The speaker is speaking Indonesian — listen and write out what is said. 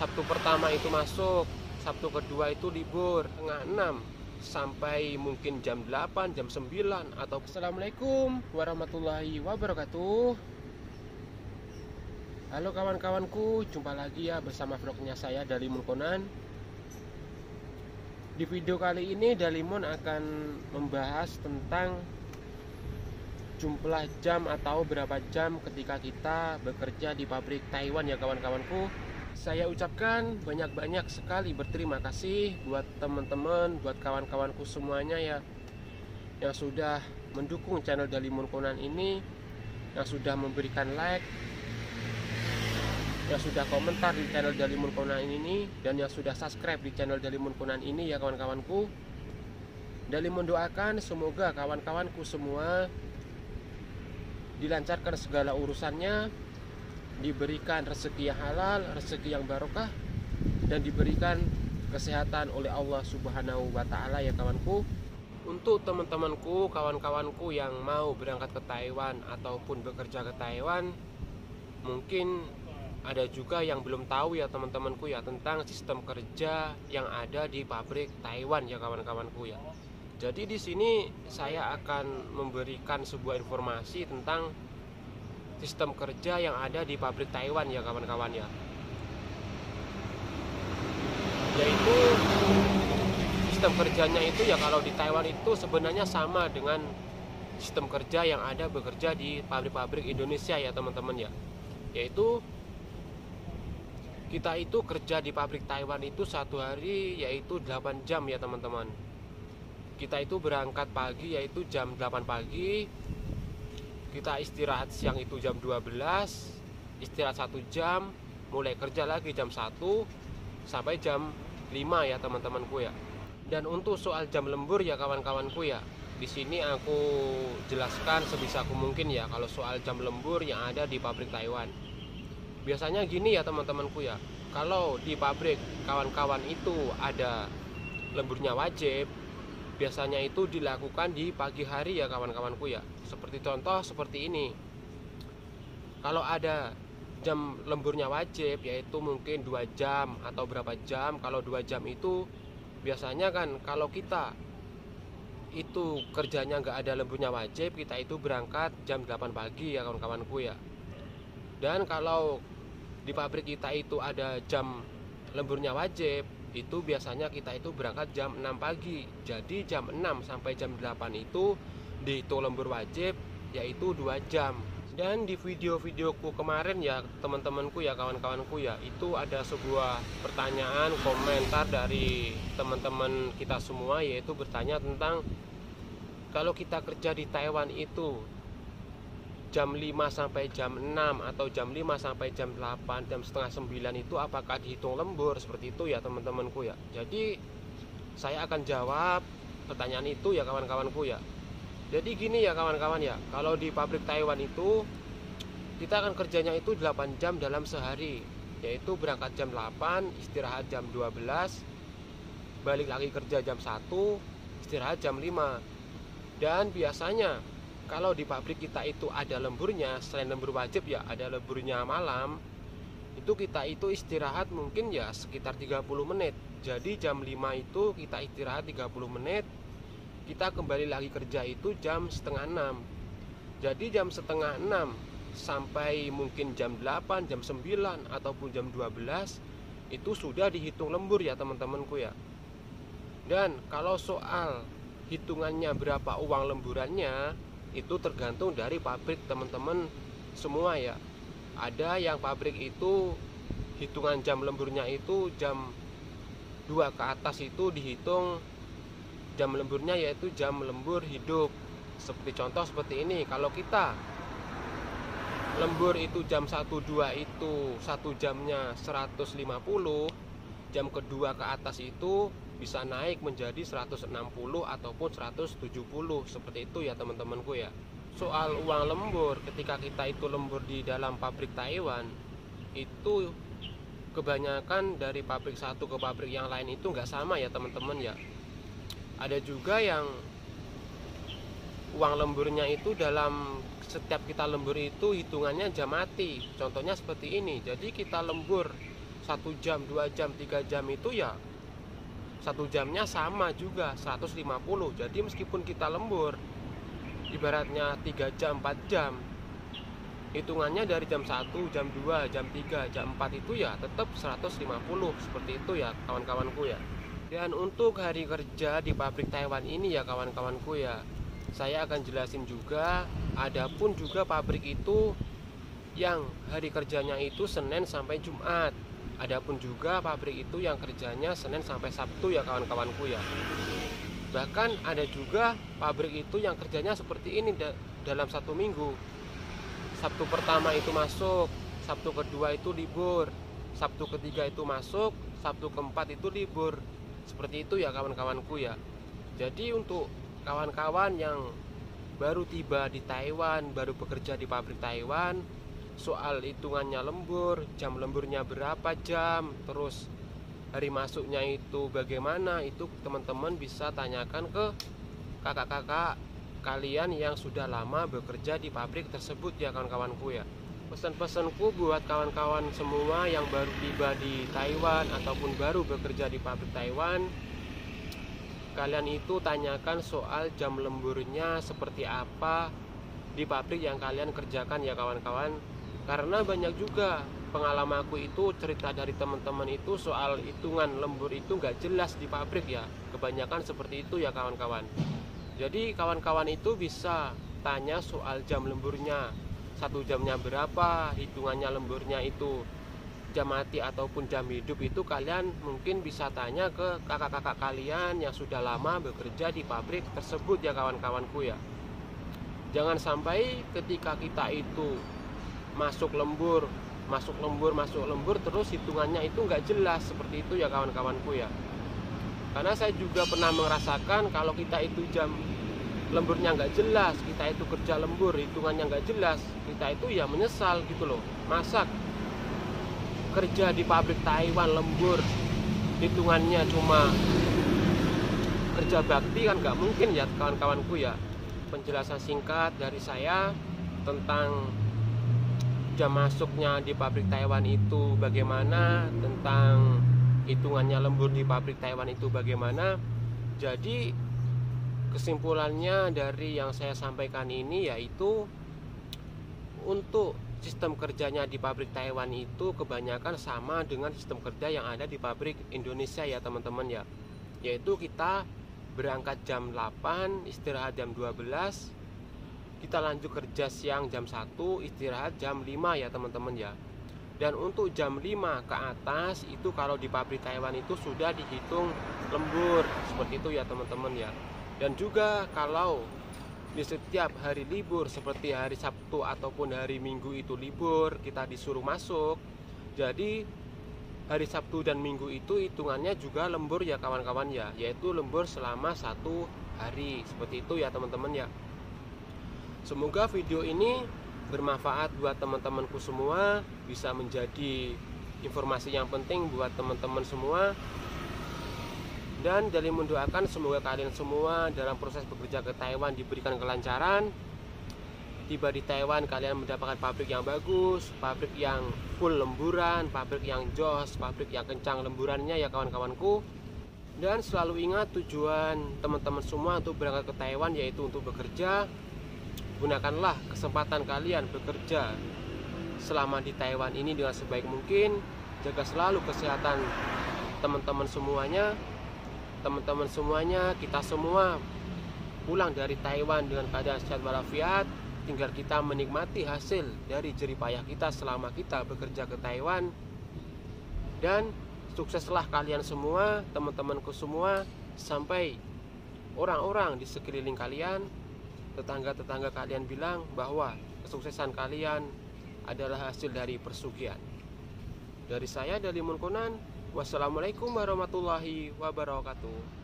Sabtu pertama itu masuk, Sabtu kedua itu libur setengah 6 sampai mungkin jam 8, jam 9 atau Assalamualaikum warahmatullahi wabarakatuh. Halo kawan-kawanku, jumpa lagi ya bersama vlognya saya Dalimun Conan. Di video kali ini Dalimun akan membahas tentang jumlah jam atau berapa jam ketika kita bekerja di pabrik Taiwan ya kawan-kawanku. Saya ucapkan banyak-banyak sekali berterima kasih buat teman-teman, buat kawan-kawanku semuanya ya, yang sudah mendukung channel Dalimun Conan ini, yang sudah memberikan like, yang sudah komentar di channel Dalimun Conan ini, dan yang sudah subscribe di channel Dalimun Conan ini ya kawan-kawanku. Dalimun doakan semoga kawan-kawanku semua dilancarkan segala urusannya, diberikan rezeki yang halal, rezeki yang barokah, dan diberikan kesehatan oleh Allah Subhanahu wa Ta'ala ya kawanku. Untuk teman-temanku, kawan-kawanku yang mau berangkat ke Taiwan ataupun bekerja ke Taiwan, mungkin ada juga yang belum tahu ya teman-temanku ya tentang sistem kerja yang ada di pabrik Taiwan ya kawan-kawanku ya. Jadi di sini saya akan memberikan sebuah informasi tentang sistem kerja yang ada di pabrik Taiwan ya kawan-kawan ya. Yaitu sistem kerjanya itu ya, kalau di Taiwan itu sebenarnya sama dengan sistem kerja yang ada bekerja di pabrik-pabrik Indonesia ya teman-teman ya. Yaitu kita itu kerja di pabrik Taiwan itu satu hari yaitu 8 jam ya teman-teman. Kita itu berangkat pagi yaitu jam 8 pagi, kita istirahat siang itu jam 12, istirahat 1 jam, mulai kerja lagi jam 1 sampai jam 5 ya teman-temanku ya. Dan untuk soal jam lembur ya kawan-kawanku ya, di sini aku jelaskan sebisaku mungkin ya kalau soal jam lembur yang ada di pabrik Taiwan. Biasanya gini ya teman-temanku ya, kalau di pabrik kawan-kawan itu ada lemburnya wajib, biasanya itu dilakukan di pagi hari ya kawan-kawanku ya. Seperti contoh seperti ini, kalau ada jam lemburnya wajib yaitu mungkin 2 jam atau berapa jam. Kalau 2 jam itu biasanya kan kalau kita itu kerjanya nggak ada lemburnya wajib, kita itu berangkat jam 8 pagi ya kawan-kawanku ya. Dan kalau di pabrik kita itu ada jam lemburnya wajib, itu biasanya kita itu berangkat jam 6 pagi. Jadi jam 6 sampai jam 8 itu dihitung lembur wajib yaitu 2 jam. Dan di video-videoku kemarin ya teman-temanku ya, kawan-kawanku ya, itu ada sebuah pertanyaan komentar dari teman-teman kita semua, yaitu bertanya tentang kalau kita kerja di Taiwan itu jam 5 sampai jam 6 atau jam 5 sampai jam 8, jam setengah 9 itu apakah dihitung lembur, seperti itu ya teman-temanku ya. Jadi saya akan jawab pertanyaan itu ya kawan-kawanku ya. Jadi gini ya kawan-kawan ya, kalau di pabrik Taiwan itu kita akan kerjanya itu 8 jam dalam sehari, yaitu berangkat jam 8, istirahat jam 12, balik lagi kerja jam 1, istirahat jam 5. Dan biasanya kalau di pabrik kita itu ada lemburnya, selain lembur wajib ya ada lemburnya malam, itu kita itu istirahat mungkin ya sekitar 30 menit. Jadi jam 5 itu kita istirahat 30 menit, kita kembali lagi kerja itu jam setengah 6. Jadi jam setengah 6 sampai mungkin jam 8, jam 9 ataupun jam 12 itu sudah dihitung lembur ya teman-temanku ya. Dan kalau soal hitungannya berapa uang lemburannya, itu tergantung dari pabrik teman-teman semua ya. Ada yang pabrik itu hitungan jam lemburnya itu jam 2 ke atas itu dihitung jam lemburnya yaitu jam lembur hidup. Seperti contoh seperti ini, kalau kita lembur itu jam 1 2 itu 1 jamnya 150, jam kedua ke atas itu bisa naik menjadi 160 ataupun 170, seperti itu ya teman-temanku ya. Soal uang lembur ketika kita itu lembur di dalam pabrik Taiwan, itu kebanyakan dari pabrik satu ke pabrik yang lain itu nggak sama ya teman-teman ya. Ada juga yang uang lemburnya itu dalam setiap kita lembur itu hitungannya jam mati. Contohnya seperti ini. Jadi kita lembur 1 jam, 2 jam, 3 jam itu ya 1 jamnya sama juga 150. Jadi meskipun kita lembur ibaratnya 3 jam, 4 jam, hitungannya dari jam 1, jam 2, jam 3, jam 4 itu ya tetap 150. Seperti itu ya kawan-kawanku ya. Dan untuk hari kerja di pabrik Taiwan ini ya kawan-kawanku ya, saya akan jelasin juga. Adapun juga pabrik itu yang hari kerjanya itu Senin sampai Jumat. Adapun juga pabrik itu yang kerjanya Senin sampai Sabtu ya kawan-kawanku ya. Bahkan ada juga pabrik itu yang kerjanya seperti ini dalam 1 minggu. Sabtu pertama itu masuk, Sabtu kedua itu libur, Sabtu ketiga itu masuk, Sabtu keempat itu libur. Seperti itu ya kawan-kawanku ya. Jadi untuk kawan-kawan yang baru tiba di Taiwan, baru bekerja di pabrik Taiwan, soal hitungannya lembur, jam lemburnya berapa jam, terus hari masuknya itu bagaimana, itu teman-teman bisa tanyakan ke kakak-kakak kalian yang sudah lama bekerja di pabrik tersebut ya kawan-kawanku ya. Pesan-pesanku buat kawan-kawan semua yang baru tiba di Taiwan ataupun baru bekerja di pabrik Taiwan, kalian itu tanyakan soal jam lemburnya seperti apa di pabrik yang kalian kerjakan ya kawan-kawan. Karena banyak juga pengalamanku itu cerita dari teman-teman itu soal hitungan lembur itu nggak jelas di pabrik ya. Kebanyakan seperti itu ya kawan-kawan. Jadi kawan-kawan itu bisa tanya soal jam lemburnya, 1 jamnya berapa, hitungannya lemburnya itu jam mati ataupun jam hidup, itu kalian mungkin bisa tanya ke kakak-kakak kalian yang sudah lama bekerja di pabrik tersebut ya kawan-kawanku ya. Jangan sampai ketika kita itu masuk lembur terus hitungannya itu nggak jelas, seperti itu ya kawan-kawanku ya. Karena saya juga pernah merasakan kalau kita itu jam lemburnya nggak jelas, kita itu kerja lembur hitungannya nggak jelas, kita itu ya menyesal gitu loh. Masa kerja di pabrik Taiwan lembur hitungannya cuma kerja bakti, kan nggak mungkin ya kawan-kawanku ya. Penjelasan singkat dari saya tentang jam masuknya di pabrik Taiwan itu bagaimana, tentang hitungannya lembur di pabrik Taiwan itu bagaimana. Jadi kesimpulannya dari yang saya sampaikan ini yaitu untuk sistem kerjanya di pabrik Taiwan itu kebanyakan sama dengan sistem kerja yang ada di pabrik Indonesia ya teman-teman ya. Yaitu kita berangkat jam 8, istirahat jam 12, kita lanjut kerja siang jam 1, istirahat jam 5 ya teman-teman ya. Dan untuk jam 5 ke atas itu kalau di pabrik Taiwan itu sudah dihitung lembur, seperti itu ya teman-teman ya. Dan juga kalau di setiap hari libur seperti hari Sabtu ataupun hari Minggu itu libur, kita disuruh masuk. Jadi hari Sabtu dan Minggu itu hitungannya juga lembur ya kawan-kawan ya, yaitu lembur selama 1 hari, seperti itu ya teman-teman ya. Semoga video ini bermanfaat buat teman-temanku semua, bisa menjadi informasi yang penting buat teman-teman semua. Dan dari mendoakan semoga kalian semua dalam proses bekerja ke Taiwan diberikan kelancaran. Tiba di Taiwan kalian mendapatkan pabrik yang bagus, pabrik yang full lemburan, pabrik yang jos, pabrik yang kencang lemburannya ya kawan-kawanku. Dan selalu ingat tujuan teman-teman semua untuk berangkat ke Taiwan yaitu untuk bekerja. Gunakanlah kesempatan kalian bekerja selama di Taiwan ini dengan sebaik mungkin. Jaga selalu kesehatan teman-teman semuanya. Teman-teman semuanya, kita semua pulang dari Taiwan dengan keadaan sehat walafiat. Tinggal kita menikmati hasil dari jerih payah kita selama kita bekerja ke Taiwan. Dan sukseslah kalian semua, teman-temanku semua, sampai orang-orang di sekeliling kalian, tetangga-tetangga kalian bilang bahwa kesuksesan kalian adalah hasil dari persugihan. Dari saya, Dalimun Conan, wassalamualaikum warahmatullahi wabarakatuh.